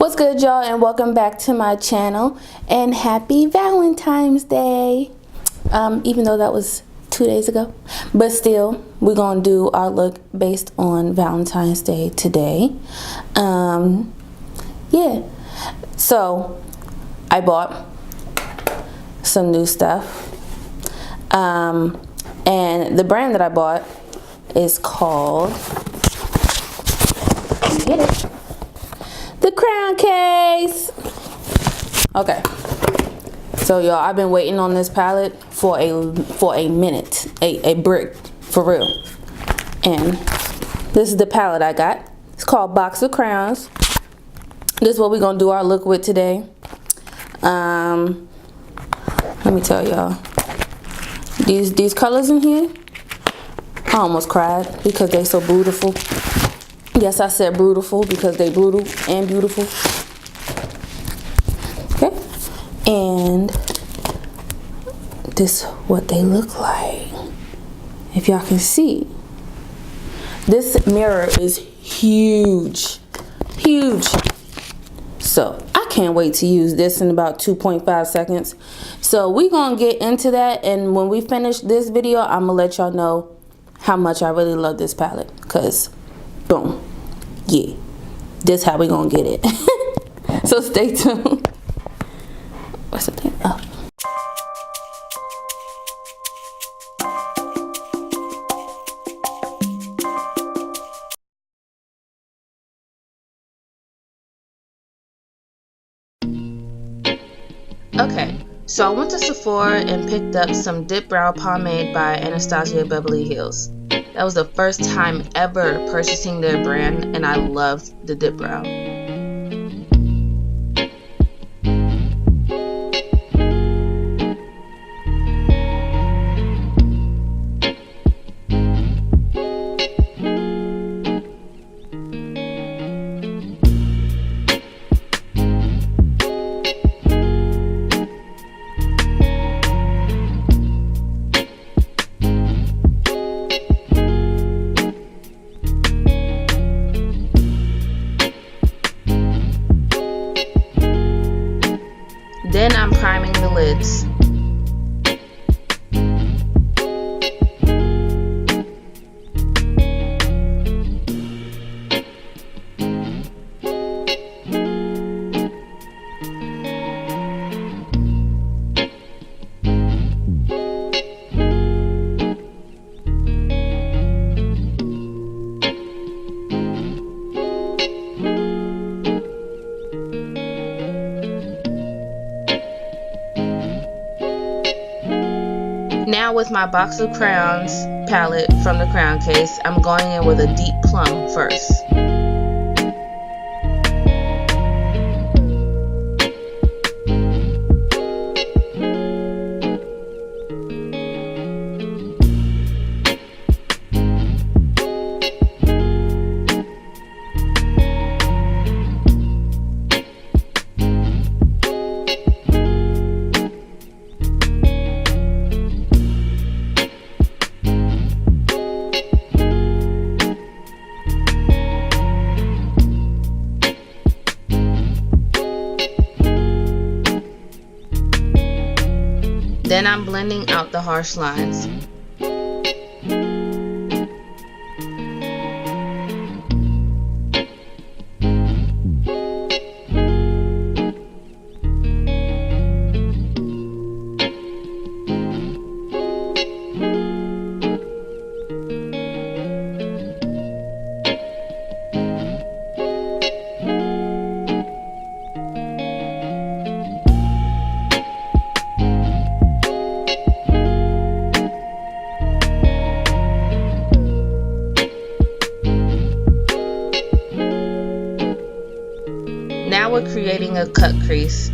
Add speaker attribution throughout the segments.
Speaker 1: What's good, y'all, and welcome back to my channel, and happy Valentine's Day. Even though that was 2 days ago, but still, we're gonna do our look based on Valentine's Day today. Yeah, so I bought some new stuff, and the brand that I bought is called, get it, the Crown Case. Okay, so y'all, I've been waiting on this palette for a minute, a brick, for real. And this is the palette I got. It's called Box of Crowns. This is what we're gonna do our look with today. Let me tell y'all, these colors in here, I almost cried because they so beautiful. Yes, I said beautiful because they brutal and beautiful. Okay, and this is what they look like. If y'all can see, this mirror is huge, huge. So I can't wait to use this in about 2.5 seconds. So we're gonna get into that, and when we finish this video, I'm gonna let y'all know how much I really love this palette, because boom, yeah, this how we gonna get it. So stay tuned. What's the thing? Oh. Okay, so I went to Sephora and picked up some Dip Brow Pomade by Anastasia Beverly Hills. That was the first time ever purchasing their brand, and I loved the Dip Brow. Then I'm priming the lids. Now with my Box of Crowns palette from the Crown Case, I'm going in with a deep plum first. Then I'm blending out the harsh lines. Now we're creating a cut crease.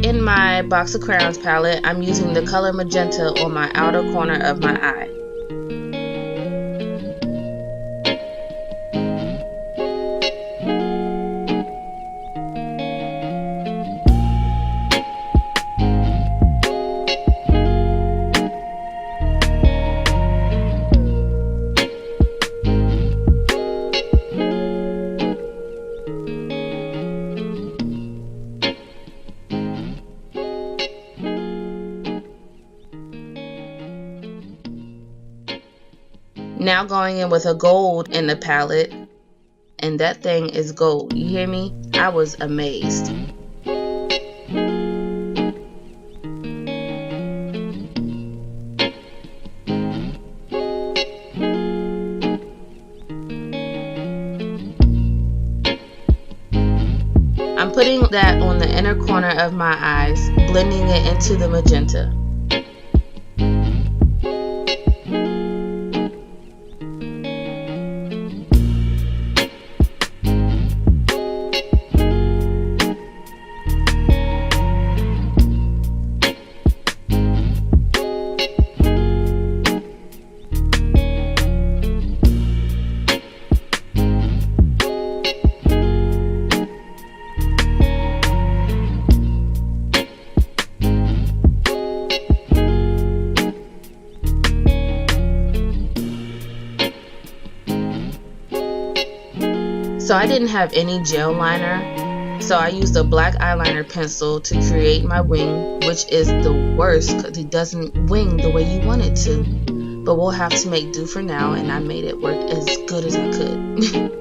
Speaker 1: in my Box of Crayons palette, I'm using the color magenta on my outer corner of my eye. Now going in with a gold in the palette, and that thing is gold. You hear me? I was amazed. I'm putting that on the inner corner of my eyes, blending it into the magenta. So I didn't have any gel liner, so I used a black eyeliner pencil to create my wing, which is the worst because it doesn't wing the way you want it to. But we'll have to make do for now, and I made it work as good as I could.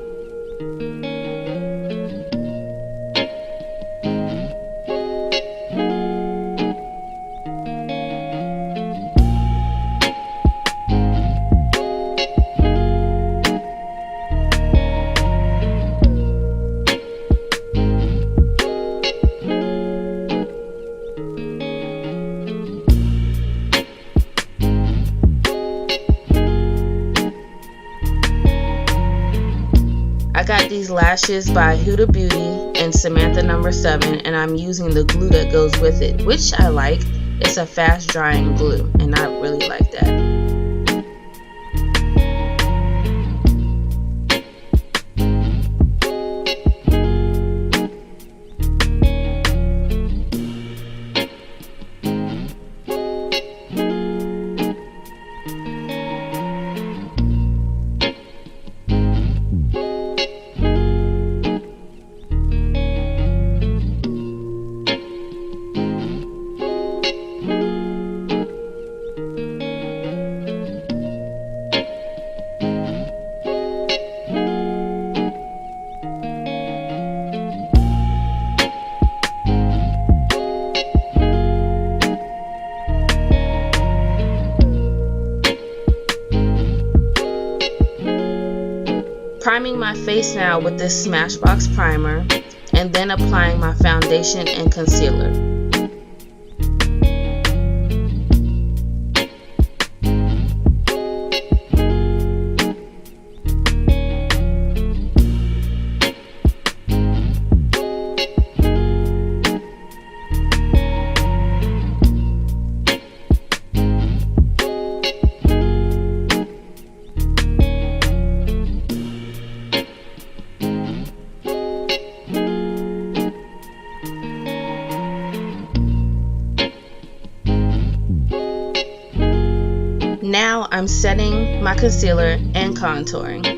Speaker 1: I got these lashes by Huda Beauty and Samantha No. 7, and I'm using the glue that goes with it, which I like. It's a fast drying glue, and I really like that. Priming my face now with this Smashbox primer, and then applying my foundation and concealer. Now I'm setting my concealer and contouring.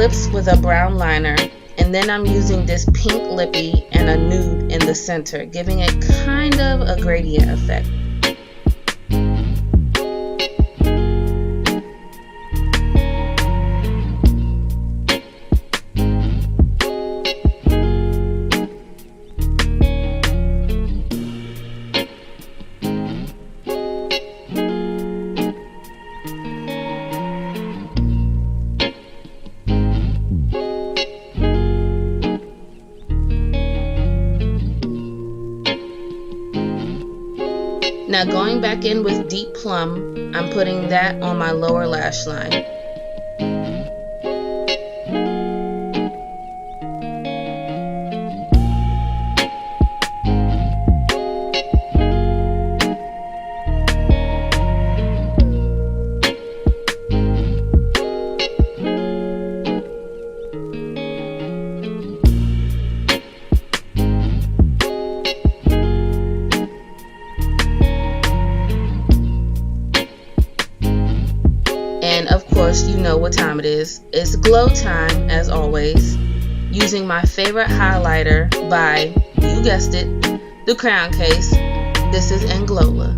Speaker 1: lips with a brown liner, and then I'm using this pink lippy and a nude in the center, giving it kind of a gradient effect. Now going back in with Deep Plum, I'm putting that on my lower lash line. And of course, you know what time it is. It's glow time, as always. Using my favorite highlighter by, you guessed it, the Crown Case. This is Anglola.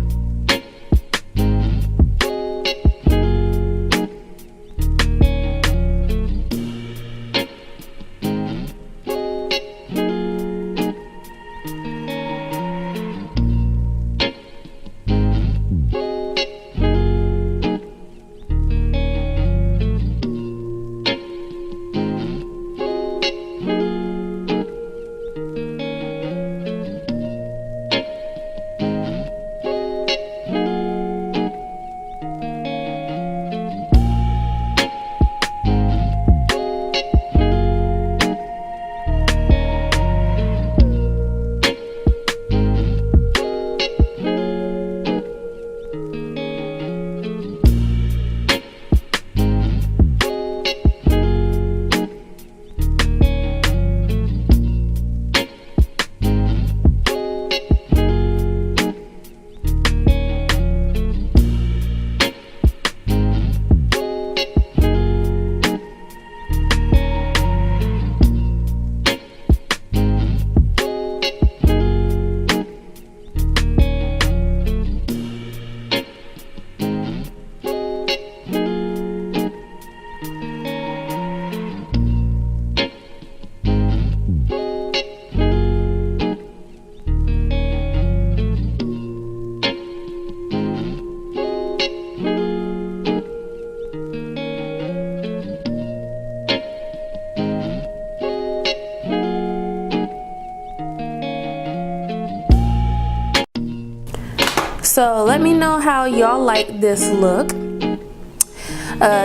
Speaker 1: So let me know how y'all like this look.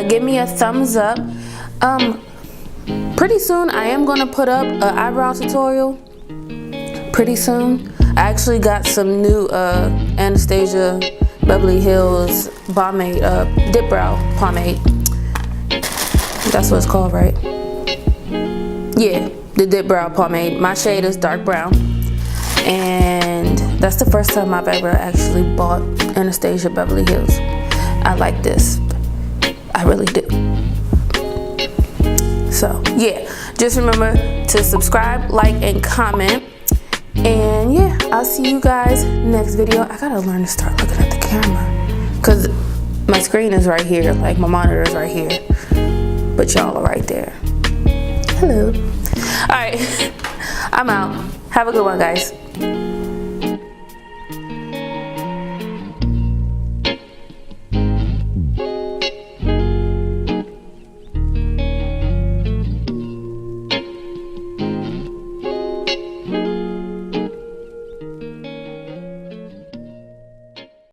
Speaker 1: Give me a thumbs up. Pretty soon I am gonna put up an eyebrow tutorial. Pretty soon. I actually got some new Anastasia Beverly Hills pomade, dip brow pomade. That's what it's called, right? Yeah, the dip brow pomade. My shade is dark brown. And that's the first time I've ever actually bought Anastasia Beverly Hills. I like this. I really do. So yeah, just remember to subscribe, like, and comment. And yeah, I'll see you guys next video. I gotta learn to start looking at the camera, cause my screen is right here, like my monitor is right here, but y'all are right there. Hello. All right, I'm out. Have a good one, guys.